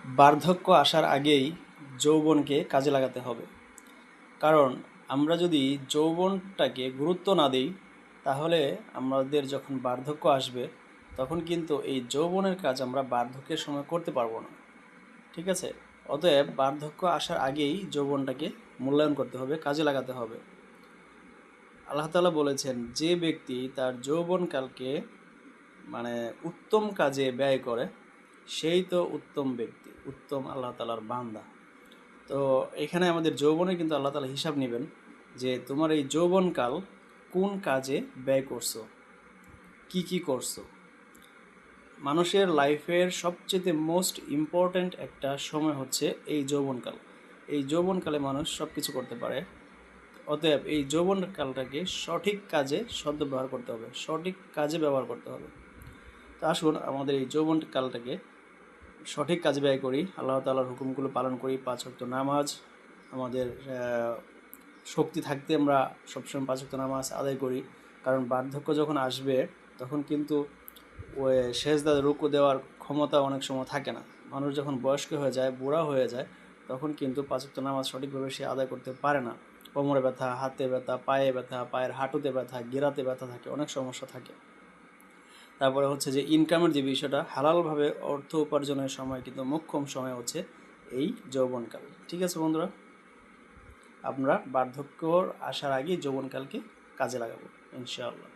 বার্ধক্য আসার আগেই যৌবনকে কাজে লাগাতে হবে। কারণ আমরা যদি যৌবনটাকে গুরুত্ব না দিই, তাহলে আমাদের যখন বার্ধক্য আসবে তখন কিন্তু এই যৌবনের কাজ আমরা বার্ধক্যের সময় করতে পারবো না। ঠিক আছে? অতএব বার্ধক্য আসার আগেই যৌবনটাকে মূল্যায়ন করতে হবে, কাজে লাগাতে হবে। আল্লাহ তাআলা বলেছেন, যে ব্যক্তি তার যৌবনকালকে উত্তম কাজে ব্যয় করে সেই তো উত্তম ব্যক্তি, উত্তম আল্লাহ তাআলার বান্দা। তো এখানে আমাদের যৌবনে কিন্তু আল্লাহ তাআলা হিসাব নেবেন যে তোমার এই যৌবনকাল কোন কাজে ব্যয় করছো, কি করছো। মানুষের লাইফের সবচেয়ে মোস্ট ইম্পর্ট্যান্ট একটা সময় হচ্ছে এই যৌবনকাল। এই যৌবনকালে মানুষ সব কিছু করতে পারে। অতএব এই যৌবনকালটাকে সঠিক কাজে সদ্ব্যবহার করতে হবে, সঠিক কাজে ব্যবহার করতে হবে। তো আসুন আমাদের এই যৌবনকালটাকে সঠিক কাজে ব্যয় করি, আল্লাহ তাআলার হুকুমগুলো পালন করি, 5 ওয়াক্ত নামাজ, আমাদের শক্তি থাকতে আমরা সবসময় 5 ওয়াক্ত নামাজ আদায় করি। কারণ বার্ধক্য যখন আসবে তখন কিন্তু ওই সেজদা রুকু দেওয়ার ক্ষমতা অনেক সময় থাকে না। মানুষ যখন বয়স্ক হয়ে যায়, বুড়া হয়ে যায়, তখন কিন্তু 5 ওয়াক্ত নামাজ সঠিকভাবে সে আদায় করতে পারে না। কোমরে ব্যথা, হাতে ব্যথা, পায়ে ব্যথা, পায়ের হাঁটুতে ব্যথা, গিরাতে ব্যথা থাকে, অনেক সমস্যা থাকে। তারপরে হচ্ছে যে ইনকামের যে বিষয়টা, হালালভাবে অর্থ উপার্জনের সময় কিন্তু মোক্ষম সময় হচ্ছে এই যৌবনকাল। ঠিক আছে বন্ধুরা, আমরা বার্ধক্য আসার আগে যৌবনকালকে কাজে লাগাবো ইনশাআল্লাহ।